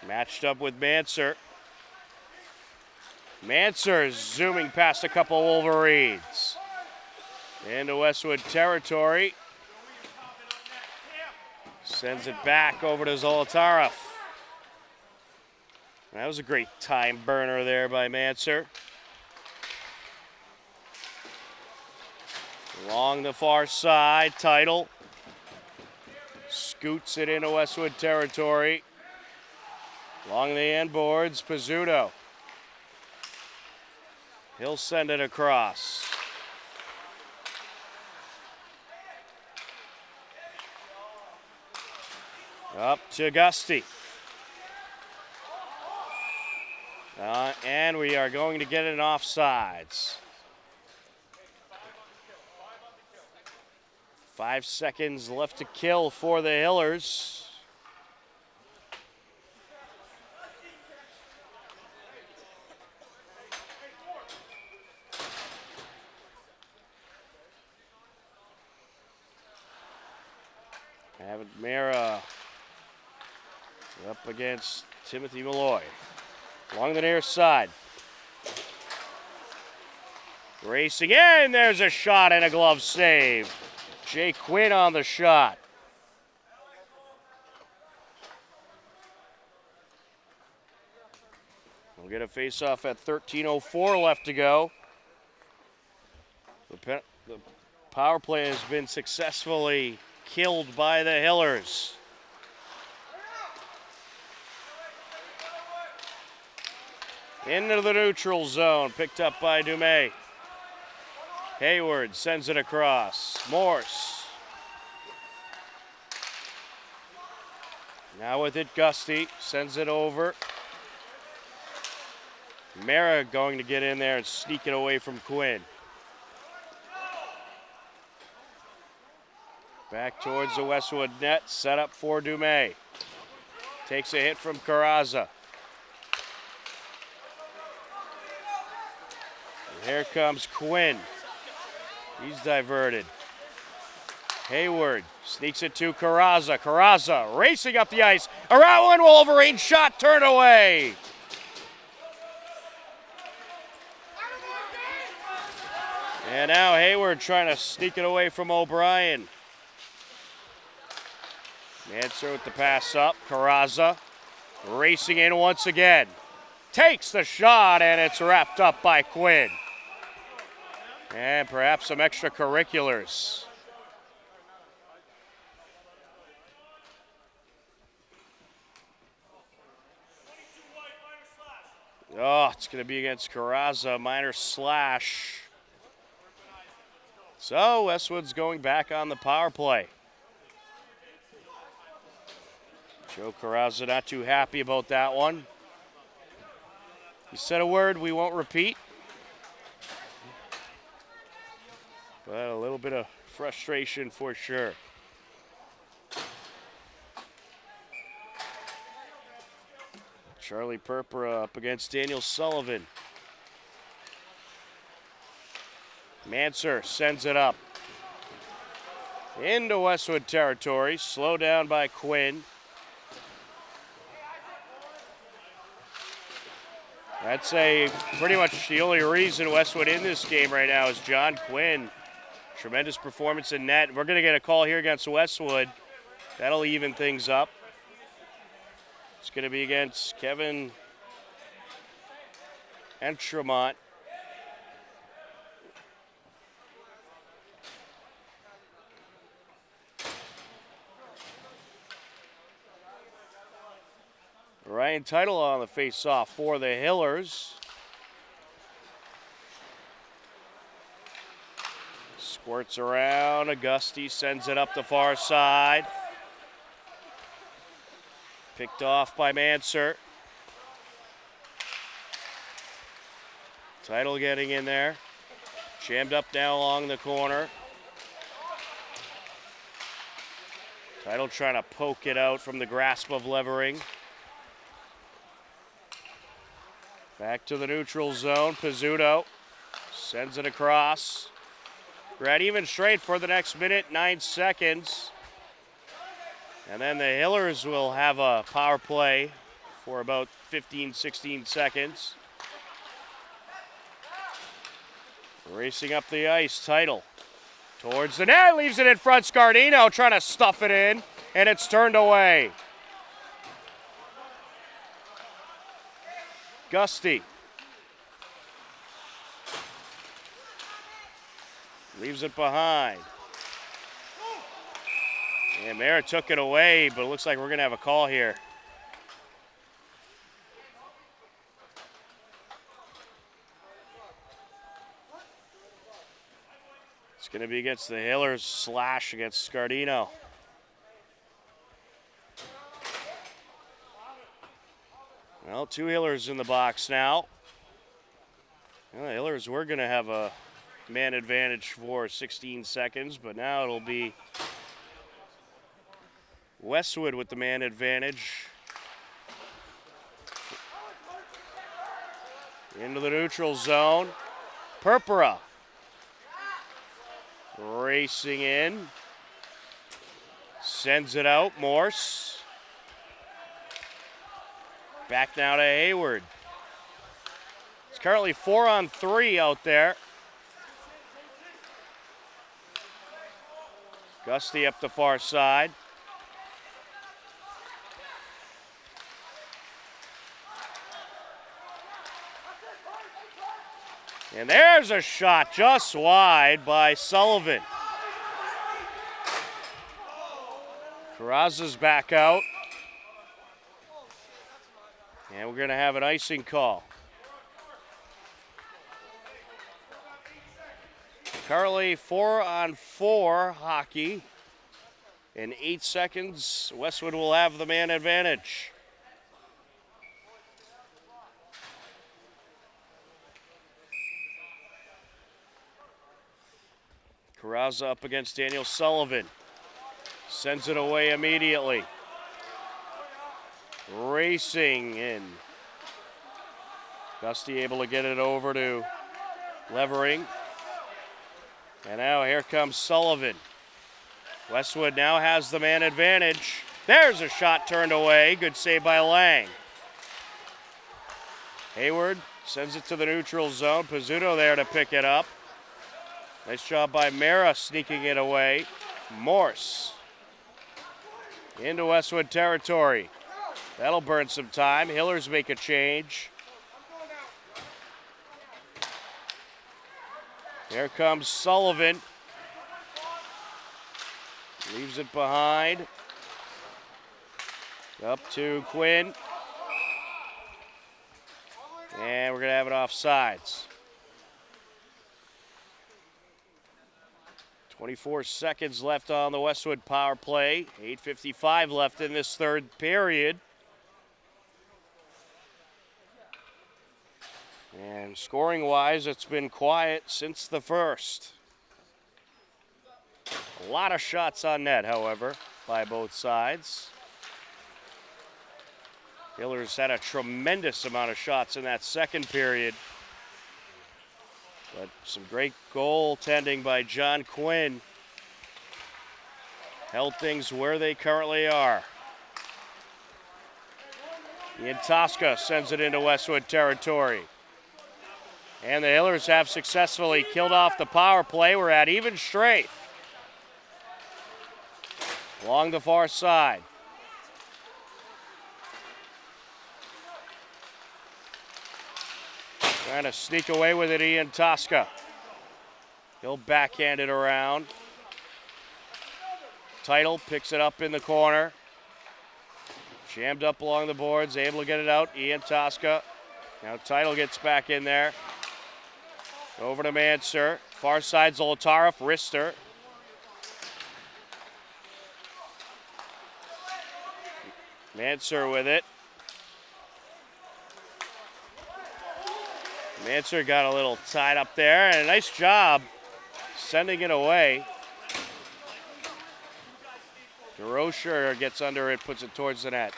matched up with Manser. Manser zooming past a couple Wolverines. Into Westwood territory. Sends it back over to Zolotarev. That was a great time burner there by Manser. Along the far side, Title scoots it into Westwood territory. Along the end boards, Pizzuto. He'll send it across. Up to Gusty. And we are going to get an offsides. 5 seconds left to kill for the Hillers. Avid Mara up against Timothy Malloy. Along the near side. Racing in, there's a shot and a glove save. Jay Quinn on the shot. We'll get a face-off at 13:04 left to go. The power play has been successfully killed by the Hillers. Into the neutral zone, picked up by Dumais. Hayward sends it across. Morse. Now with it, Gusty sends it over. Mara going to get in there and sneak it away from Quinn. Back towards the Westwood net, set up for Dumais. Takes a hit from Carrazza. And here comes Quinn. He's diverted. Hayward sneaks it to Carrazza. Carrazza racing up the ice. Around one, Wolverine shot, turned away. And now Hayward trying to sneak it away from O'Brien. Manser with the pass up. Carrazza racing in once again. Takes the shot, and it's wrapped up by Quinn. And perhaps some extracurriculars. Oh, it's going to be against Carrazza, minor slash. So Westwood's going back on the power play. Joe Carrazza not too happy about that one. He said a word we won't repeat. But a little bit of frustration for sure. Charlie Purpura up against Daniel Sullivan. Manser sends it up. Into Westwood territory. Slowed down by Quinn. I'd say pretty much the only reason Westwood in this game right now is John Quinn. Tremendous performance in net. We're going to get a call here against Westwood. That'll even things up. It's going to be against Kevin Entremont. Ryan Title on the face-off for the Hillers. Squirts around. Augusti sends it up the far side. Picked off by Manser. Title getting in there. Jammed up now along the corner. Title trying to poke it out from the grasp of Levering. Back to the neutral zone. Pizzuto Sends it across. We're at even straight for the next minute, 9 seconds. And then the Hillers will have a power play for about 15, 16 seconds. Racing up the ice, Title. Towards the net, leaves it in front. Scardino trying to stuff it in, and it's turned away. Gusty. Leaves it behind. And Mara took it away, but it looks like we're going to have a call here. It's going to be against the Hillers slash against Scardino. Well, 2 Hillers in the box now. Well, the Hillers were going to have a man advantage for 16 seconds, but now it'll be Westwood with the man advantage. Into the neutral zone. Purpura racing in. Sends it out. Morse. Back now to Hayward. It's currently 4-on-3 out there. Gusty up the far side. And there's a shot just wide by Sullivan. Carrazza's back out. And we're going to have an icing call. Currently 4-on-4 hockey. In 8 seconds, Westwood will have the man advantage. Carrazza up against Daniel Sullivan. Sends it away immediately. Racing in. Gusty able to get it over to Levering. And now here comes Sullivan. Westwood now has the man advantage. There's a shot turned away. Good save by Lang. Hayward sends it to the neutral zone. Pizzuto there to pick it up. Nice job by Mara sneaking it away. Morse into Westwood territory. That'll burn some time. Hillers make a change. Here comes Sullivan. Leaves it behind. Up to Quinn. And we're going to have it offsides. 24 seconds left on the Westwood power play. 8:55 left in this third period. And scoring-wise, it's been quiet since the first. A lot of shots on net, however, by both sides. Hillers had a tremendous amount of shots in that second period. But some great goaltending by John Quinn held things where they currently are. Ian Tosca sends it into Westwood territory. And the Hillers have successfully killed off the power play. We're at even strength. Along the far side. Trying to sneak away with it, Ian Tosca. He'll backhand it around. Title picks it up in the corner. Jammed up along the boards, able to get it out. Ian Tosca. Now Title gets back in there. Over to Manser. Far side, Zolotarev, wrister. Manser with it. Manser got a little tied up there, and a nice job sending it away. DeRocher gets under it, puts it towards the net.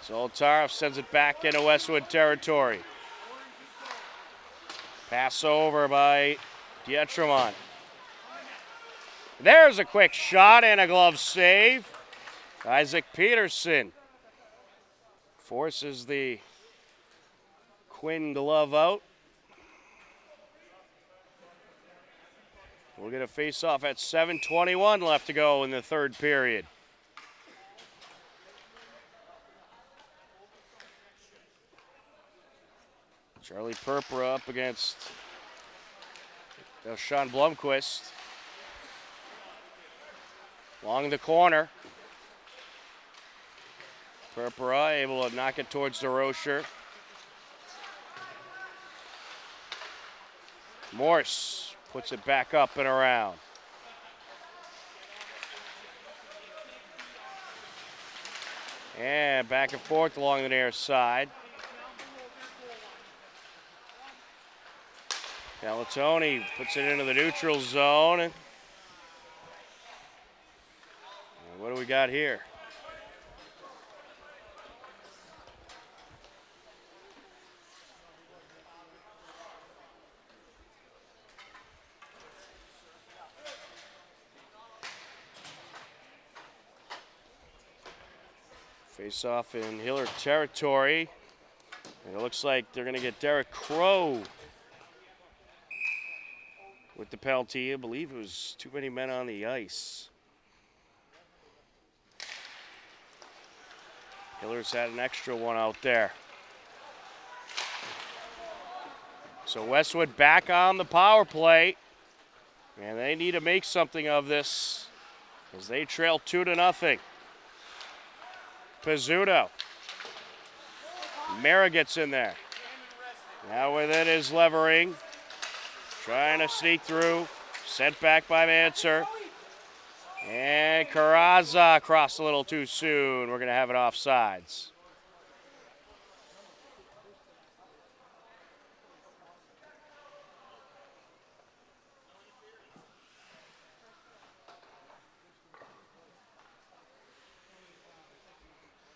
Zolotarev sends it back into Westwood territory. Pass over by Dietremont. There's a quick shot and a glove save. Isaac Peterson forces the Quinn glove out. We'll get a face-off at 7:21 left to go in the third period. Charlie Purpura up against Sean Blomquist. Along the corner. Purpura able to knock it towards DeRocher. Morse puts it back up and around. And back and forth along the near side. Galatoni puts it into the neutral zone. And what do we got here? Face off in Hiller territory. And it looks like they're going to get Derek Crow with the penalty. I believe it was too many men on the ice. Hiller's had an extra one out there. So Westwood back on the power play. And they need to make something of this as they trail 2-0. Pizzuto. Mara gets in there. Now with it is Levering. Trying to sneak through. Sent back by Manser. And Carrazza crossed a little too soon. We're going to have it offsides.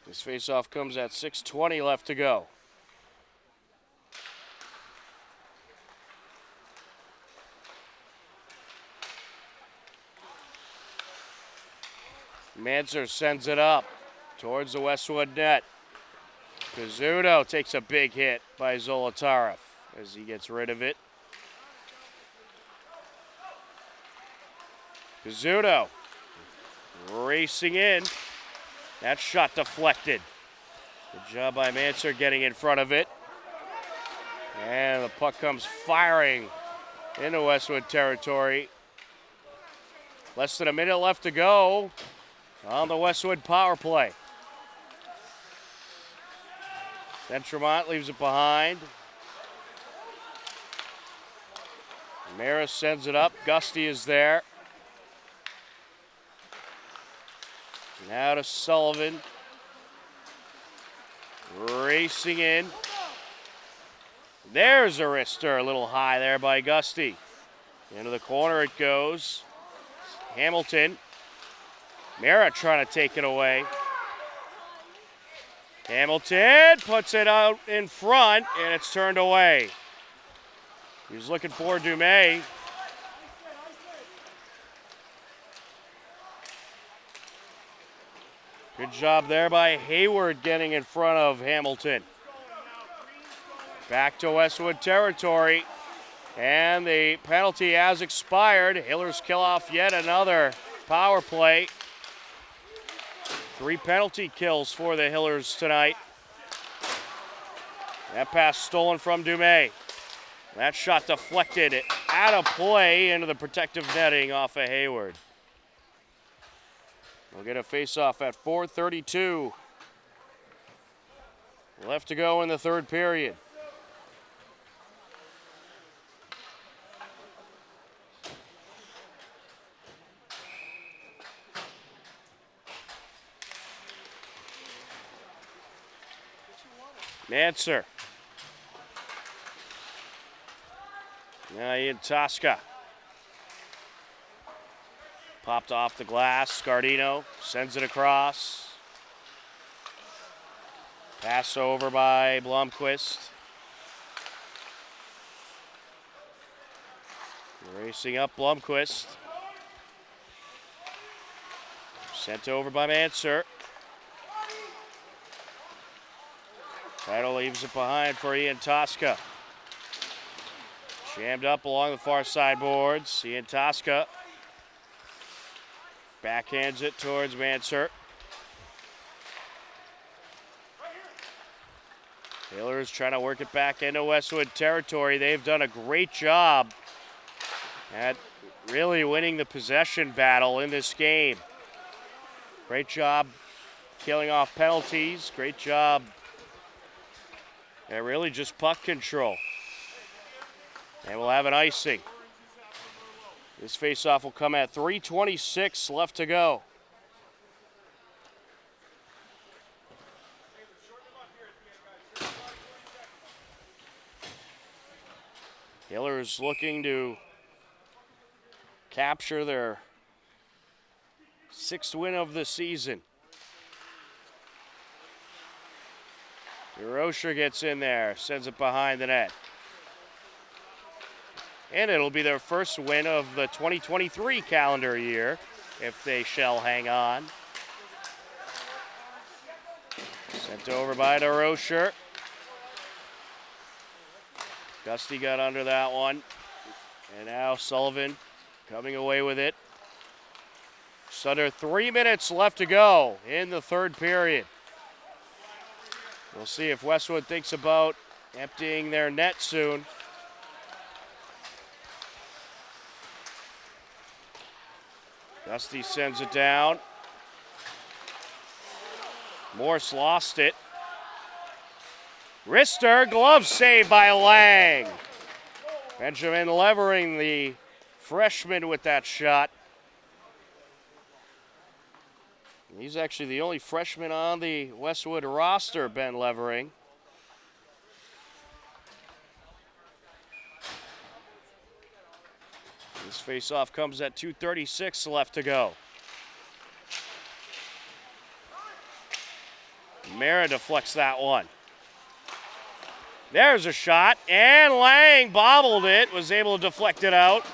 This faceoff comes at 6:20 left to go. Manser sends it up towards the Westwood net. Pizzuto takes a big hit by Zolotarev as he gets rid of it. Pizzuto racing in. That shot deflected. Good job by Manser getting in front of it. And the puck comes firing into Westwood territory. Less than a minute left to go on the Westwood power play. Centremont leaves it behind. Maris sends it up. Gusty is there. Now to Sullivan. Racing in. There's a wrister, a little high there by Gusty. Into the corner it goes. Hamilton. Mara trying to take it away. Hamilton puts it out in front, and it's turned away. He was looking for Dumais. Good job there by Hayward getting in front of Hamilton. Back to Westwood territory. And the penalty has expired. Hillers kill off yet another power play. 3 penalty kills for the Hillers tonight. That pass stolen from Dumais. That shot deflected out of play into the protective netting off of Hayward. We'll get a face-off at 4:32 left to go in the third period. Manser. Now Ian Tosca. Popped off the glass. Scardino sends it across. Pass over by Blomqvist. Racing up Blomqvist. Sent over by Manser. Title leaves it behind for Ian Tosca. Jammed up along the far side boards. Ian Tosca backhands it towards Manser. Taylor's trying to work it back into Westwood territory. They've done a great job at really winning the possession battle in this game. Great job killing off penalties. Great job at really just puck control. And we'll have an icing. This faceoff will come at 3:26 left to go. Hillers looking to capture their 6th win of the season. Rocher gets in there, sends it behind the net. And it'll be their first win of the 2023 calendar year, if they shall hang on. Sent over by DeRocher. Gusty got under that one. And now Sullivan coming away with it. Just under 3 minutes left to go in the 3rd period. We'll see if Westwood thinks about emptying their net soon. Gusty sends it down. Morse lost it. Wrister, glove save by Lang. Benjamin Levering, the freshman, with that shot. He's actually the only freshman on the Westwood roster, Ben Levering. This faceoff comes at 2:36 left to go. Mara deflects that one. There's a shot, and Lang bobbled it, was able to deflect it out.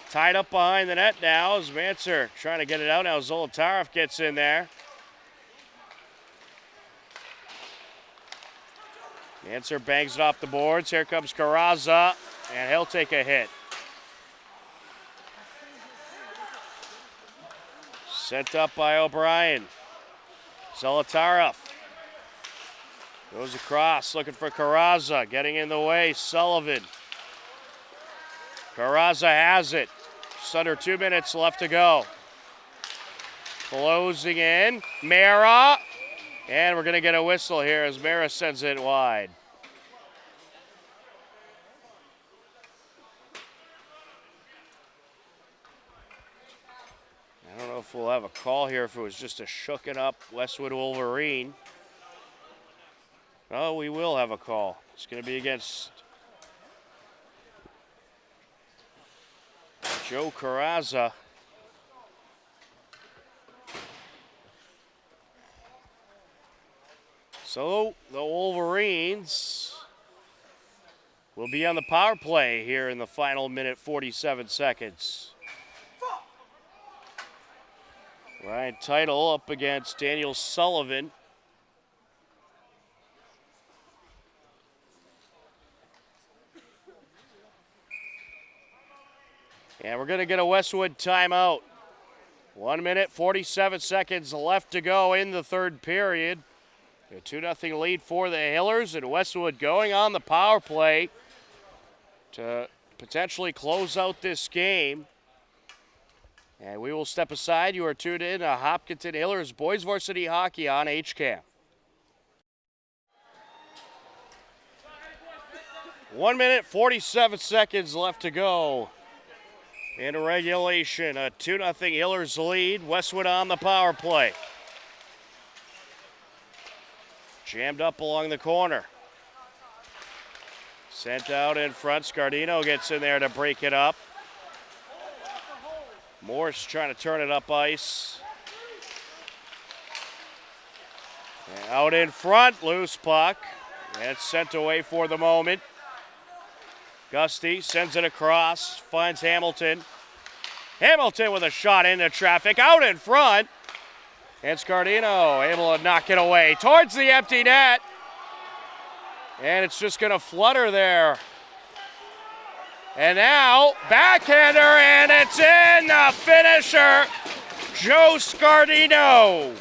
Tied up behind the net now as Manser trying to get it out. Now Zolotarev gets in there. Manser bangs it off the boards. Here comes Carrazza, and he'll take a hit. Sent up by O'Brien. Zolotarev goes across, looking for Carrazza, getting in the way. Sullivan. Carrazza has it. Just under 2 minutes left to go. Closing in. Mara. And we're going to get a whistle here as Mara sends it wide. I don't know if we'll have a call here if it was just a shooken up Westwood Wolverine. Oh, we will have a call. It's going to be against Joe Carrazza. So the Wolverines will be on the power play here in the final minute, 47 seconds. Ryan Title up against Daniel Sullivan. And we're going to get a Westwood timeout. 1 minute, 47 seconds left to go in the 3rd period. A 2-0 lead for the Hillers, and Westwood going on the power play to potentially close out this game. And we will step aside. You are tuned in to Hopkinton Hillers Boys Varsity Hockey on HCAM. 1 minute, 47 seconds left to go in regulation. A 2-0 Hillers lead. Westwood on the power play. Jammed up along the corner. Sent out in front. Scardino gets in there to break it up. Morse trying to turn it up ice. Out in front, loose puck. And it's sent away for the moment. Gusty sends it across, finds Hamilton. Hamilton with a shot into traffic, out in front. And Scardino able to knock it away towards the empty net. And it's just going to flutter there. And now, backhander, and it's in, the finisher, Joe Scardino.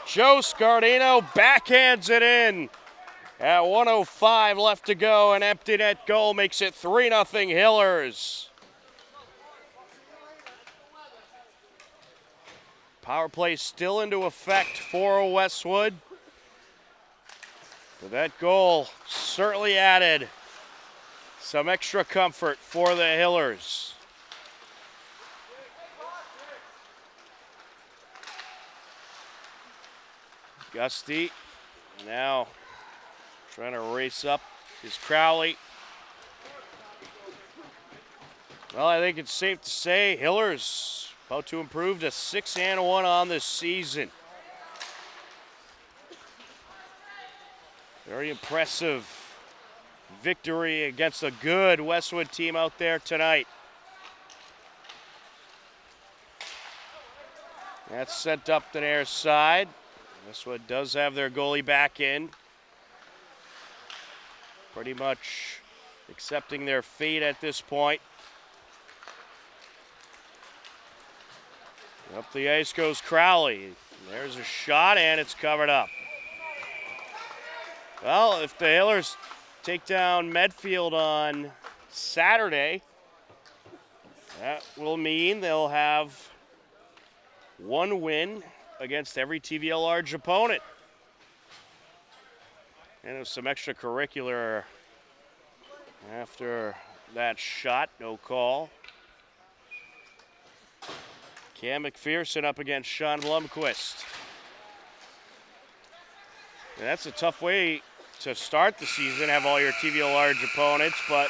Joe Scardino backhands it in. At 1:05 left to go, an empty net goal makes it 3-0 Hillers. Power play still into effect for Westwood. But that goal certainly added some extra comfort for the Hillers. Gusty now trying to race up is Crowley. Well, I think it's safe to say Hillers about to improve to 6-1 on the season. Very impressive victory against a good Westwood team out there tonight. That's sent up the near side. Westwood does have their goalie back in. Pretty much accepting their fate at this point. Up the ice goes Crowley. There's a shot and it's covered up. Well, if the Hillers take down Medfield on Saturday, that will mean they'll have one win against every TVL large opponent. And there's some extracurricular after that shot, no call. Cam McPherson up against Sean Blomquist. And that's a tough way to start the season, have all your TVL large opponents, but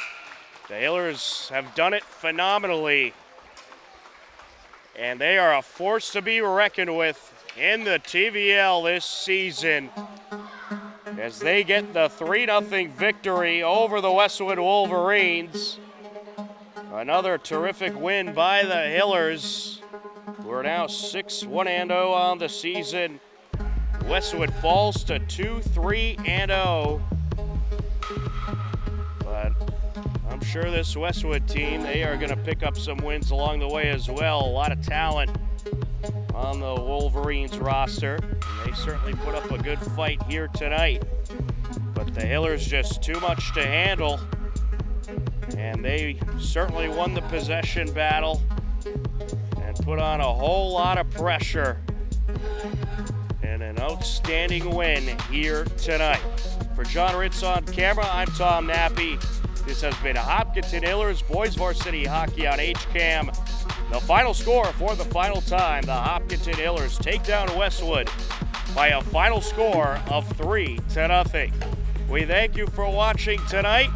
the Hillers have done it phenomenally. And they are a force to be reckoned with in the TVL this season as they get the 3-0 victory over the Westwood Wolverines. Another terrific win by the Hillers. We're now 6-1-0 on the season. Westwood falls to 2-3-0. But I'm sure this Westwood team, they are going to pick up some wins along the way as well. A lot of talent on the Wolverines roster. And they certainly put up a good fight here tonight. But the Hillers just too much to handle. And they certainly won the possession battle and put on a whole lot of pressure. And an outstanding win here tonight. For John Ritz on camera, I'm Tom Nappy. This has been Hopkinton Hillers Boys Varsity Hockey on HCAM. The final score for the final time, the Hopkinton Hillers take down Westwood by a final score of 3-0. We thank you for watching tonight.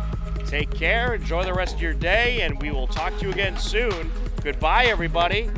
Take care, enjoy the rest of your day, and we will talk to you again soon. Goodbye, everybody.